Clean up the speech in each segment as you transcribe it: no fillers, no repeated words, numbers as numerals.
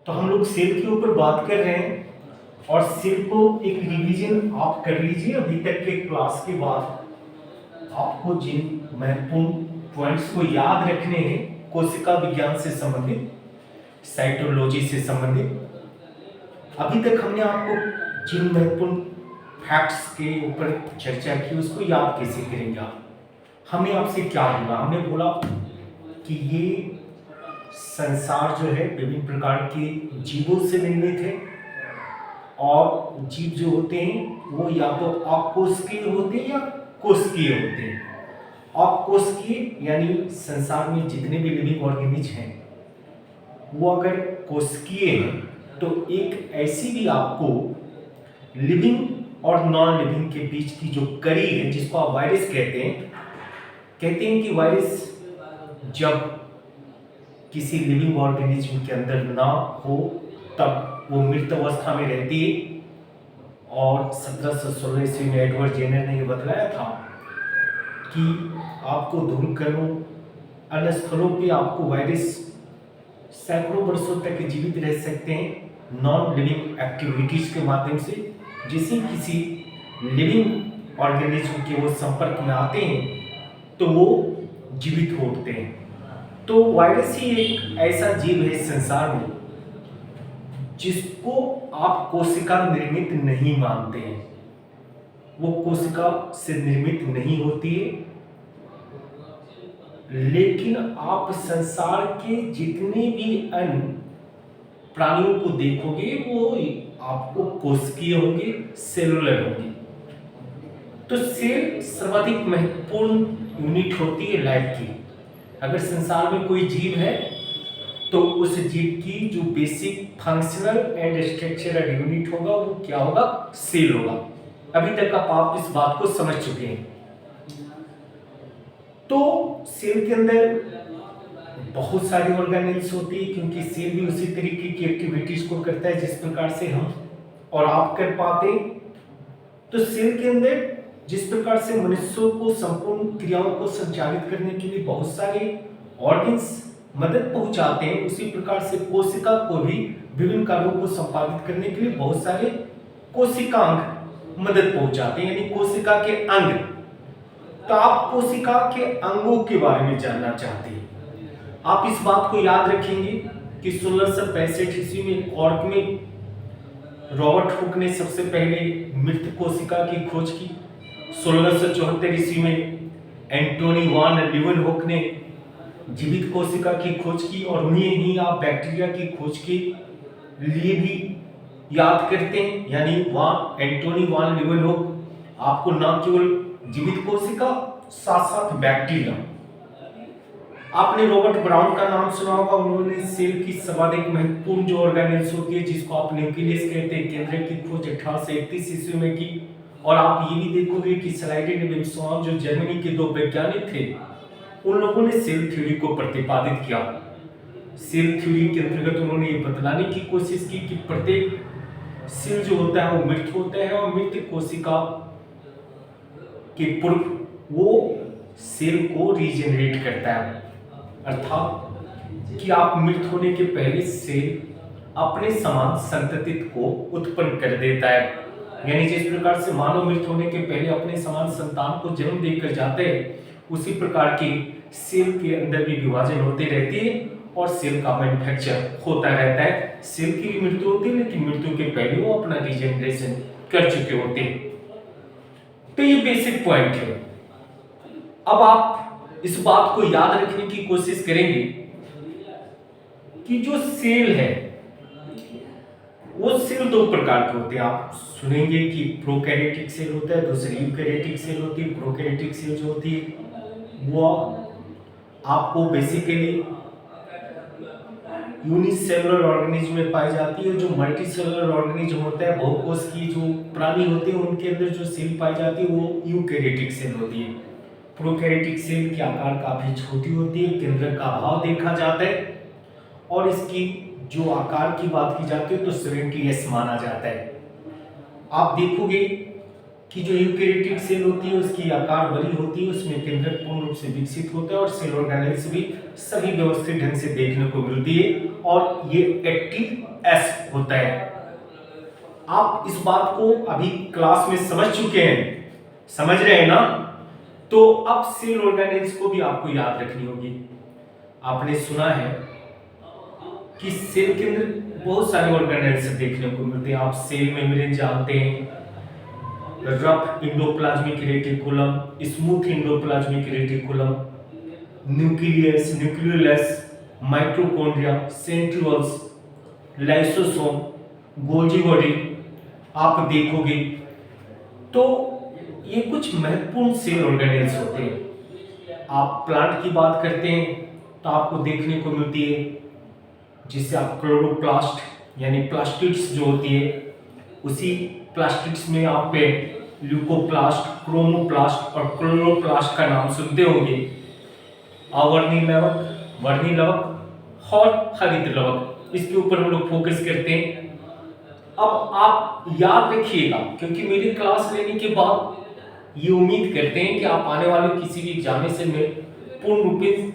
तो हम लोग सेल के ऊपर बात कर रहे हैं और सेल को एक रिवीजन आप कर लीजिए। अभी तक के क्लास के बाद आपको जिन महत्वपूर्ण पॉइंट्स को याद रखने हैं कोशिका विज्ञान से संबंधित, साइटोलॉजी से संबंधित, अभी तक हमने आपको जिन महत्वपूर्ण फैक्ट्स के ऊपर चर्चा की उसको याद कैसे करेंगे आप। हमने आपसे क्या बोला? हमने बोला कि ये संसार जो है विभिन्न प्रकार के जीवों से निर्मित है और जीव जो होते हैं वो या तो अकोशिकीय होते हैं या कोशिकीय होते हैं। अकोशिकीय यानी संसार में जितने भी लिविंग ऑर्गेनिज्म हैं वो अगर कोशिकीय हैं तो एक ऐसी भी आपको लिविंग और नॉन लिविंग के बीच की जो कड़ी है जिसको आप वायरस कहते हैं कि वायरस जब किसी लिविंग ऑर्गेनिज्म के अंदर ना हो तब वो मृत अवस्था में रहती है। और 1716 ईस्वी में एडवर्ड जेनर ने ये बतलाया था कि आपको धूलकणों अन्य स्थलों पे आपको वायरस सैकड़ों वर्षों तक जीवित रह सकते हैं नॉन लिविंग एक्टिविटीज के माध्यम से। जैसे किसी लिविंग ऑर्गेनिज्म के वो संपर्क में आते हैं तो वो जीवित होते हैं। तो वायरस ही एक ऐसा जीव है संसार में जिसको आप कोशिका निर्मित नहीं मानते हैं। वो कोशिका से निर्मित नहीं होती है, लेकिन आप संसार के जितने भी अन्य प्राणियों को देखोगे वो आपको कोशिकीय होंगे, सेलुलर होंगे। तो सेल सर्वाधिक महत्वपूर्ण यूनिट होती है लाइफ की। अगर संसार में कोई जीव है तो उस जीव की जो basic functional and structural unit होगा वो क्या होगा? सेल होगा। अभी तक आप इस बात को समझ चुके हैं। तो सेल के अंदर बहुत सारी ऑर्गेनेल्स होती है क्योंकि सेल भी उसी तरीके की एक्टिविटीज को करता है जिस प्रकार से हम और आप कर पाते हैं। तो सेल के अंदर जिस प्रकार से मनुष्यों को संपूर्ण क्रियाओं को संचालित करने के लिए बहुत सारे ऑर्गन्स मदद पहुंचाते हैं, उसी प्रकार से कोशिका को भी विभिन्न कार्यों को संपादित करने के लिए बहुत सारे कोशिकांग मदद पहुंचाते हैं, यानी कोशिका के अंग। तो आप कोशिका के अंगों के बारे में जानना चाहते हैं। आप इस बात को याद रखेंगे कि 1665 ईस्वी में कॉर्क में रॉबर्ट हुक ने सबसे पहले मृत कोशिका की खोज की। 1674 ईस्वी में एंटोनी वान लीeuwenhoek ने जीवित कोशिका की खोज की और उन्हें ही आप बैक्टीरिया की खोज के लिए भी याद करते हैं। यानी एंटोनी वान लीeuwenhoek आपको न केवल जीवित कोशिका साथ साथ बैक्टीरिया। आपने रॉबर्ट ब्राउन का नाम सुना होगा। उन्होंने सेल की सर्वाधिक महत्वपूर्ण जो ऑर्गेनेल्स होती है जिसको आप न्यूक्लियस कहते हैं केंद्र की खोज 1831 ईस्वी में की। और आप ये भी देखोगे कि स्लाइडेन विल्सन जो जर्मनी के दो वैज्ञानिक थे उन लोगों ने सेल थ्योरी को प्रतिपादित किया। सेल थ्योरी के अंतर्गत उन्होंने ये बतलाने की कोशिश की कि प्रत्येक सेल जो होता है वो मृत होता है और मृत कोशिका के पूर्व वो सेल को रीजनरेट करता है, अर्थात कि आप मृत होने के पहले सेल अपने समान संतति को उत्पन्न कर देता है। यानी जिस प्रकार से मानव मृत होने के पहले अपने समान संतान को जन्म देकर जाते हैं उसी प्रकार की सेल के अंदर भी विभाजन होते रहती है और सेल का मैन्युफैक्चर होता रहता है। सेल की भी मृत्यु होती है लेकिन मृत्यु के पहले वो अपना रीजनरेशन कर चुके होते हैं। तो ये बेसिक पॉइंट है। अब आप इस बात को याद रखने की कोशिश करेंगे कि जो सेल है वो सेल दो प्रकार के होते हैं। आप सुनेंगे कि प्रोकैरियोटिक सेल होता है, दूसरी यूकैरियोटिक सेल होती है। प्रोकैरियोटिक सेल जो होती है वो आपको बेसिकली यूनिसेलुलर ऑर्गेनिज्म में पाई जाती है। जो मल्टीसेलुलर ऑर्गेनिज्म होता है, बहुकोश की जो प्राणी होते हैं उनके अंदर जो सेल पाई जाती है वो यूकैरियोटिक सेल होती है। प्रोकैरियोटिक सेल की आकार काफी छोटी होती है, केंद्रक का अभाव देखा जाता है और इसकी जो आकार की बात की जाती है तो 70s माना जाता है। आप देखोगे कि जो यूकेरियोटिक सेल होती है उसकी आकार बड़ी होती है, उसमें केंद्रक पूर्ण रूप से विकसित होता है और सेल ऑर्गेनेल्स भी सभी व्यवस्थित ढंग से देखने को मिलती है और ये एक्टिव एस होता है। आप इस बात को अभी क्लास में समझ चुके हैं, समझ रहे हैं ना? तो अब सेल ऑर्गेनेल्स को भी आपको याद रखनी होगी। आपने सुना है कि सेल के अंदर बहुत सारे ऑर्गेनेल्स देखने को मिलते हैं। आप सेल मेम्ब्रेन जानते हैं, rough endoplasmic reticulum, smooth endoplasmic reticulum, nucleus, nucleolus, mitochondria, centrioles, lysosome, Golgi body आप देखोगे तो ये कुछ महत्वपूर्ण सेल ऑर्गेनेल्स होते हैं। आप प्लांट की बात करते हैं तो आपको देखने को मिलती है जिससे आप क्लोरोप्लास्ट यानी प्लास्टिड्स जो होती है, उसी प्लास्टिड्स में आप पे ल्यूकोप्लास्ट, क्रोमोप्लास्ट और क्लोरोप्लास्ट का नाम सुनते होंगे। आवर्णी लवक, वर्णी लवक और हरित लवक, इसके ऊपर हम लोग फोकस करते हैं। अब आप याद रखिएगा, क्योंकि मेरी क्लास लेने के बाद ये उम्मीद करते हैं कि आप आने वाले किसी भी एग्जामिनेशन में पूर्ण रूप से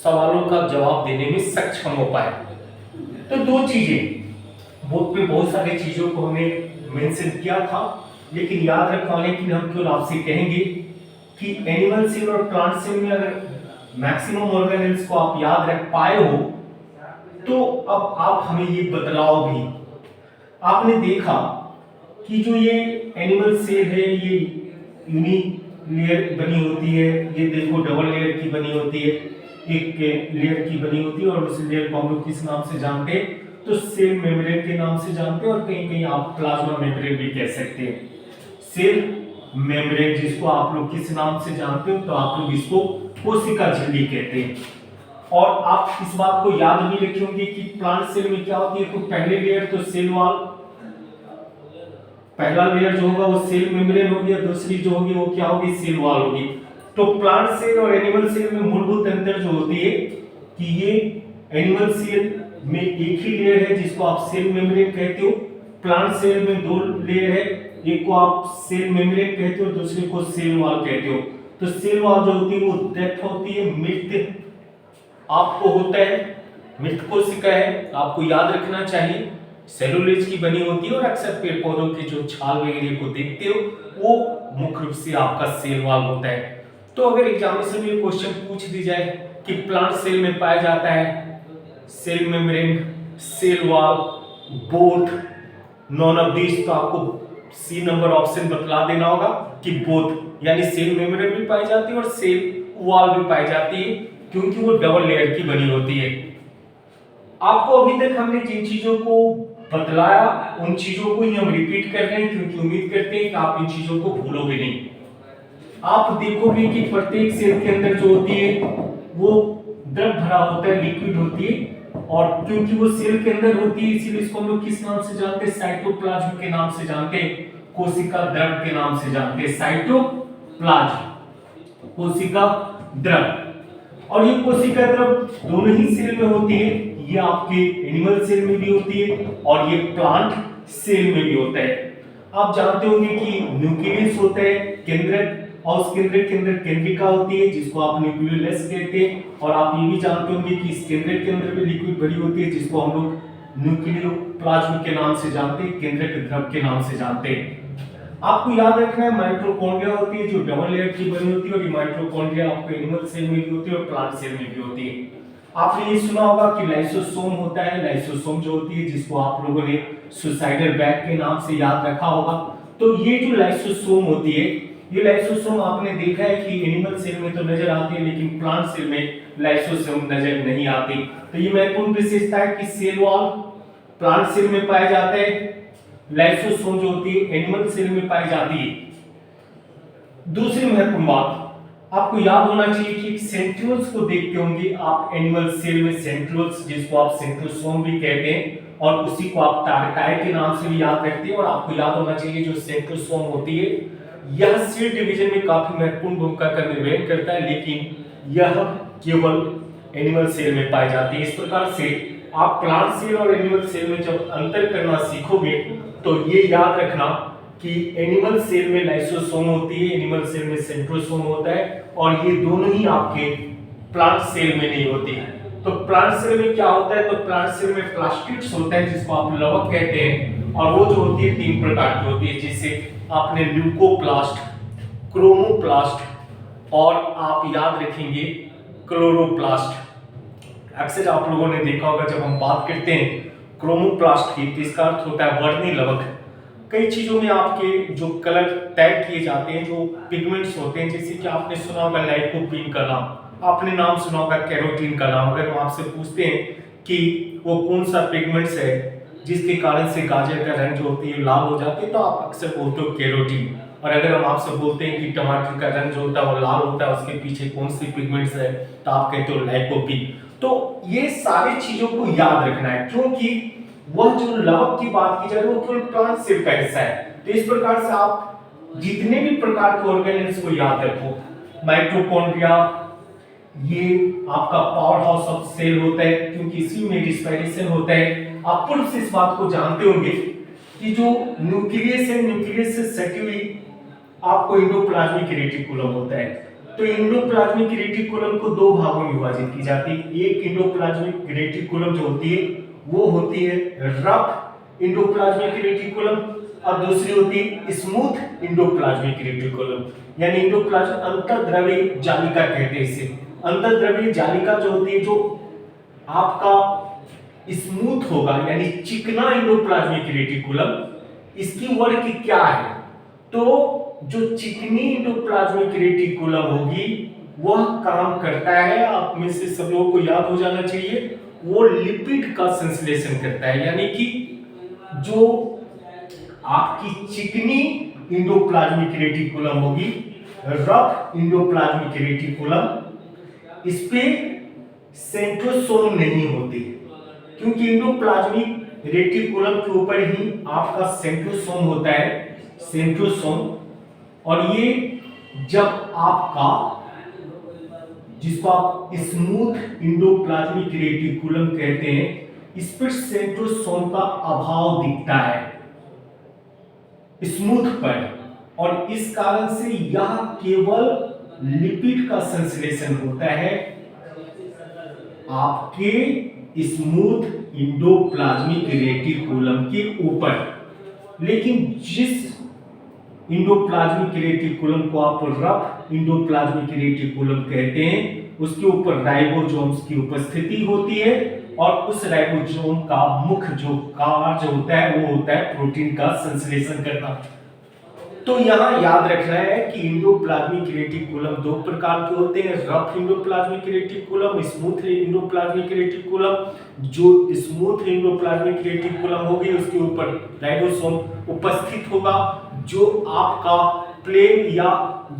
सवालों का जवाब देने में सक्षम हो पाए। तो दो चीजें, बोर्ड पे बहुत सारी चीजों को हमने मेंशन किया था, लेकिन याद रखना, लेकिन हम केवल आपसे कहेंगे कि एनिमल सेल और प्लांट सेल में अगर मैक्सिमम ऑर्गेनेल्स को आप याद रख पाए हो तो अब आप हमें ये बदलाव भी, आपने देखा कि जो ये एनिमल सेल है ये यूनी लेयर बनी होती है, ये देखो डबल लेयर की बनी होती है, एक लेयर की बनी होती है और उस लेयर को हम लोग किस नाम से जानते हैं? तो सेल मेम्ब्रेन के नाम से जानते हैं और कहीं कहीं आप प्लाज्मा मेम्ब्रेन भी कह सकते हैं। सेल मेम्ब्रेन जिसको आप लोग किस नाम से जानते हो? तो आप लोग इसको कोशिका झिल्ली कहते हैं। और आप इस बात को याद भी रखेंगे कि प्लांट सेल में क्या होती है? तो पहले लेयर तो सेल वॉल, पहला लेयर जो होगा वो सेल मेम्ब्रेन होगी और दूसरी जो होगी वो क्या होगी? सेल वॉल होगी। तो प्लांट सेल और एनिमल सेल में मूलभूत अंतर जो होती है कि ये एनिमल सेल में एक ही लेयर है जिसको आप सेल मेम्ब्रेन कहते हो, प्लांट सेल में दो लेयर है, एक को आप सेल मेम्ब्रेन कहते हो, दूसरे को सेल वॉल कहते हो। तो सेल वॉल जो होती है वो डेथ होती है, मृत आपको होता है, मृत कोशिका है, आपको याद रखना चाहिए, सेलुलोज की बनी होती है और अक्सर पेड़ पौधों के जो छाल वगैरह को देखते हो वो मुख्य रूप से आपका सेल वॉल होता है। तो अगर एग्जामिनेशन में क्वेश्चन पूछ दी जाए कि प्लांट सेल में पाया जाता है cell membrane, cell wall, both, none of this, तो आपको सी नंबर ऑप्शन बतला देना होगा कि बोथ, यानी सेल मेम्ब्रेन भी पाई जाती है और सेल वॉल भी पाई जाती है, क्योंकि वो डबल लेयर की बनी होती है। आपको अभी तक हमने जिन चीजों को बतलाया उन चीजों को ही हम रिपीट कर रहे हैं, क्योंकि उम्मीद करते हैं कि आप इन चीजों को भूलोगे नहीं। आप देखोगे कि प्रत्येक सेल के अंदर जो होती है वो द्रव भरा होता है, लिक्विड होती है, और क्योंकि वो सेल के अंदर होती है इसीलिए इसको हम लोग किस नाम से जानते हैं? साइटोप्लाज्म के नाम से जानते हैं, कोशिका द्रव के नाम से जानते हैं, साइटोप्लाज्म, कोशिका द्रव। और ये कोशिका द्रव दोनों ही सेल में होती है, ये आपके एनिमल सेल में भी होती है और ये प्लांट सेल में भी होता है। आप जानते होंगे कि न्यूक्लियस होता है केंद्रक, और उस केंद्रक के अंदर केंद्रिका होती है जिसको आप न्यूक्लियोलस कहते हैं, और आप ये भी जानते होंगे कि इस केंद्रक के अंदर भी लिक्विड भरी होती है जिसको हम लोग न्यूक्लियोप्लाज्म के नाम से जानते हैं, केंद्रक द्रव के नाम से जानते हैं। आपको याद रखना है माइटोकॉन्ड्रिया होती है जो डबल लेयर की बनी होती है, और ये माइटोकॉन्ड्रिया आपको एनिमल सेल में भी होती है और प्लांट सेल में भी होती है। आपने ये सुना होगा कि लाइसोसोम होता है, लाइसोसोम जो होती है जिसको आप लोगों ने सुसाइडल बैग के नाम से याद रखा होगा। तो ये जो लाइसोसोम होती है, ये लाइसोसोम आपने देखा है कि एनिमल सेल में तो नजर आती है लेकिन प्लांट सेल में लाइसोसोम नजर नहीं आती। तो ये महत्वपूर्ण विशेषता है कि सेल वॉल प्लांट सेल में पाया जाता है, लाइसोसोम जो होती है एनिमल सेल में पाई जाती है। दूसरी महत्वपूर्ण बात आपको याद होना चाहिए कि सेंट्रियोल्स को देखते होंगे आप एनिमल सेल में, सेंट्रियोल्स जिसको आप सेंट्रोसोम भी कहते हैं और उसी को आप टारकाई के नाम से भी याद रखते हैं। और आपको याद होना चाहिए जो सेंट्रोसोम होती है यह सेल डिवीजन में काफी महत्वपूर्ण भूमिका का निर्वहन करता है, लेकिन यह केवल एनिमल सेल में पाई जाती है। इस प्रकार से आप प्लांट सेल और एनिमल सेल में जब अंतर करना सीखोगे तो ये याद रखना कि एनिमल सेल में लाइसोसोम होती है, एनिमल सेल में सेंट्रोसोम होता है, और ये दोनों ही आपके प्लांट सेल में नहीं होती है। तो प्लांट सेल में क्या होता है, तो प्लांट सेल में प्लास्टिड्स होता है जिसको आप लवक कहते हैं, और वो जो होती है 3 प्रकार की होती है, जिसे आपने ल्यूकोप्लास्ट, क्रोमोप्लास्ट और आप याद रखेंगे क्लोरोप्लास्ट। अक्सर आप लोगों ने देखा होगा जब हम बात करते हैं क्रोमोप्लास्ट की, तो इसका अर्थ होता है वर्णी लवक। कई चीजों में आपके जो कलर तय किए जाते हैं, जो पिगमेंट्स होते हैं, जैसे कि आपने सुना होगा लाइकोपीन का नाम, आपने नाम सुना होगा कैरोटीन का नाम। अगर हम आपसे पूछते हैं कि वो कौन सा पिगमेंट्स है जिसके कारण से गाजर का रंग जो होती है लाल हो जाती है, तो आप अक्सर बोलते हो कैरोटीन। और अगर हम आपसे बोलते हैं कि टमाटर का रंग जो होता है वो लाल होता है, उसके पीछे कौन सी पिगमेंट्स है, तो आप कहते हो लाइकोपीन। तो ये सारी चीजों को याद रखना है, क्योंकि वह जो लवक की बात की जा रही है वो केवल प्लांट सेल का हिस्सा है। तो इस प्रकार से आप जितने भी प्रकार के ऑर्गेनेल्स को याद रखो। माइटोकॉन्ड्रिया ये आपका पावर हाउस ऑफ सेल होता है, क्योंकि इसी में रिस्पायरेशन होता है। आप पूर्व से इस बात को जानते होंगे कि जो न्यूक्लियस है, न्यूक्लियस से सटी हुई आपको एंडोप्लाज्मिक रेटिकुलम होता है। तो एंडोप्लाज्मिक रेटिकुलम को 2 भागों में विभाजित की जाती है। एक एंडोप्लाज्मिक रेटिकुलम जो होती है वो होती है रफ एंडोप्लाज्मिक रेटिकुलम, और दूसरी होती है स्मूथ एंडोप्लाज्मिक रेटिकुलम, यानी एंडोप्लाज्म अंतर्द्रव्यीय जालिका कहते हैं इसे। अंतर्द्रव्यीय जालिका जो होती है, जो आपका स्मूथ होगा यानी चिकना एंडोप्लाज्मिक रेटिकुलम, इसकी वर्क क्या है, तो जो चिकनी एंडोप्लाज्मिक रेटिकुलम होगी वह काम करता है, आप में से सब लोगों को याद हो जाना चाहिए, वो लिपिड का संश्लेषण करता है। यानी कि जो आपकी चिकनी एंडोप्लाज्मिक रेटिकुलम होगी, रफ एंडोप्लाज्मिक रेटिकुलम, इस पे सेंट्रोसोम नहीं होती, क्योंकि एंडोप्लाज्मिक रेटिकुलम के ऊपर ही आपका सेंट्रोसोम होता है, सेंट्रोसोम। और ये जब आपका, जिसको आप स्मूथ एंडोप्लाज्मिक रेटिकुलम कहते हैं, इस पर सेंट्रोसोम का अभाव दिखता है स्मूथ पर, और इस कारण से यह केवल लिपिड का संश्लेषण होता है आपके स्मूथ एंडोप्लाज्मिक रेटिकुलम के ऊपर। लेकिन जिस एंडोप्लाज्मिक रेटिकुलम को आप रफ एंडोप्लाज्मिक रेटिकुलम कहते हैं, उसके ऊपर राइबोसोम्स की उपस्थिति होती है, और उस राइबोसोम का मुख्य जो कार्य होता है वो होता है प्रोटीन का संश्लेषण करना। तो यहां याद रखना है कि एंडोप्लाज्मिक रेटिकुलम 2 प्रकार के होते हैं, rough endoplasmic reticulum, smooth endoplasmic reticulum. जो स्मूथ एंडोप्लाज्मिक रेटिकुलम होगी उसके ऊपर राइबोसोम उपस्थित होगा, जो आपका प्लेन या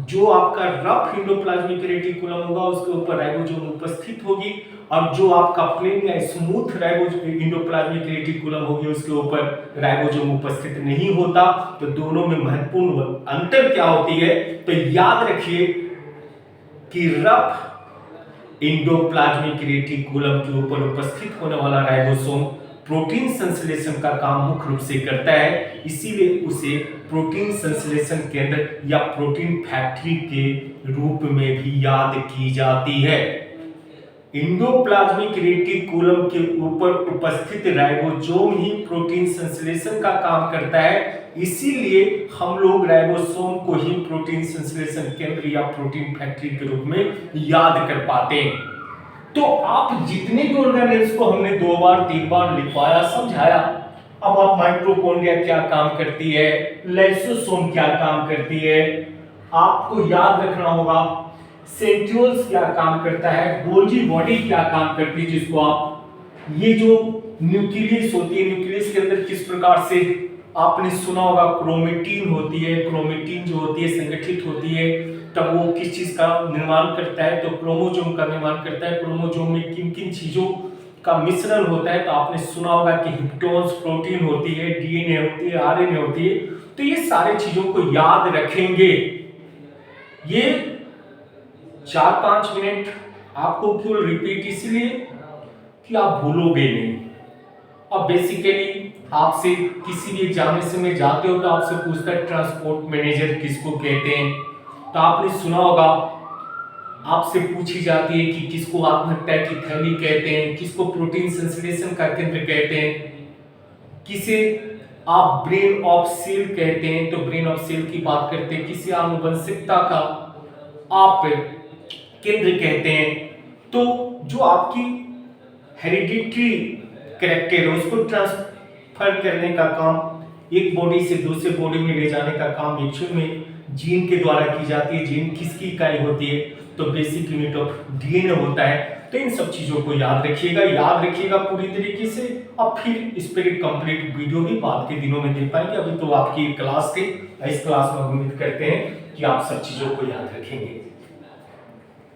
जो आपका रफ एंडोप्लाज्मिक रेटिकुलम होगा उसके ऊपर राइबोसोम उपस्थित होगी, और जो आपका प्लेन या स्मूथ एंडोप्लाज्मिक रेटिकुलम होगी उसके ऊपर राइबोसोम उपस्थित नहीं होता। तो दोनों में महत्वपूर्ण अंतर क्या होती है, तो याद रखिए कि रफ एंडोप्लाज्मिक रेटिकुलम के ऊपर उपस्थित होने वाला राइबोसोम प्रोटीन संश्लेषण का काम मुख्य रूप से करता है, इसीलिए उसे प्रोटीन संश्लेषण केंद्र या प्रोटीन फैक्ट्री के रूप में भी याद की जाती है। एंडोप्लाज्मिक रेटिकुलम के ऊपर उपस्थित राइबोसोम ही प्रोटीन संश्लेषण का काम करता है, इसीलिए हम लोग राइबोसोम को ही प्रोटीन संश्लेषण केंद्र या प्रोटीन फैक्ट्री के रूप में याद कर पाते हैं। तो आप जितने भी ऑर्गेनेल्स को हमने 2 बार 3 बार लिखवाया, समझाया, अब आप माइटोकॉन्ड्रिया क्या काम करती है, लाइसोसोम क्या काम करती है, आपको याद रखना होगा सेंट्रियोल्स क्या काम करता है, गोल्जी बॉडी क्या काम करती है, जिसको आप ये जो न्यूक्लियस होती है, न्यूक्लियस के अंदर किस प्रकार से आपने सुना होगा क्रोमेटिन होती है, क्रोमेटिन जो होती है संगठित होती है, तब वो किस चीज का निर्माण करता है, तो क्रोमोसोम का निर्माण करता है। क्रोमोसोम में किन किन चीजों का मिश्रण होता है, तो आपने सुना होगा कि हिप्टोन्स प्रोटीन होती है, डीएनए होती है, आरएनए होती है। तो ये सारी चीजों को याद रखेंगे, ये 4-5 मिनट आपको केवल रिपीट इसलिए कि आप भूलोगे नहीं, अब बेसिकली आपसे किसी भी एग्जामिनेशन में जाते हो तो आपसे पूछता है ट्रांसपोर्ट मैनेजर किसको कहते हैं। तो आपने सुना होगा, आपसे पूछी जाती है कि किसको आत्महत्या की थैली कहते हैं, किसको प्रोटीन संश्लेषण का केंद्र कहते हैं, किसे आप ब्रेन ऑफ सेल कहते हैं, तो ब्रेन ऑफ सेल की बात करते हैं, किसी आनुवंशिकता का आप केंद्र कहते हैं। तो जो आपकी हेरिडिटरी कैरेक्टर है उसको ट्रांसफर करने का काम, एक बॉडी से दूसरे बॉडी में ले जाने का काम एक्चुअल में जीन के द्वारा की जाती है। जीन किसकी इकाई होती है, तो बेसिक यूनिट ऑफ डीएनए होता है। तो इन सब चीजों को याद रखिएगा पूरी तरीके से। अब फिर इस पर एक कंप्लीट वीडियो भी बाद के दिनों में दे पाएंगे। अभी तो आपकी क्लास थी, इस क्लास में उम्मीद करते हैं कि आप सब चीजों को याद रखेंगे।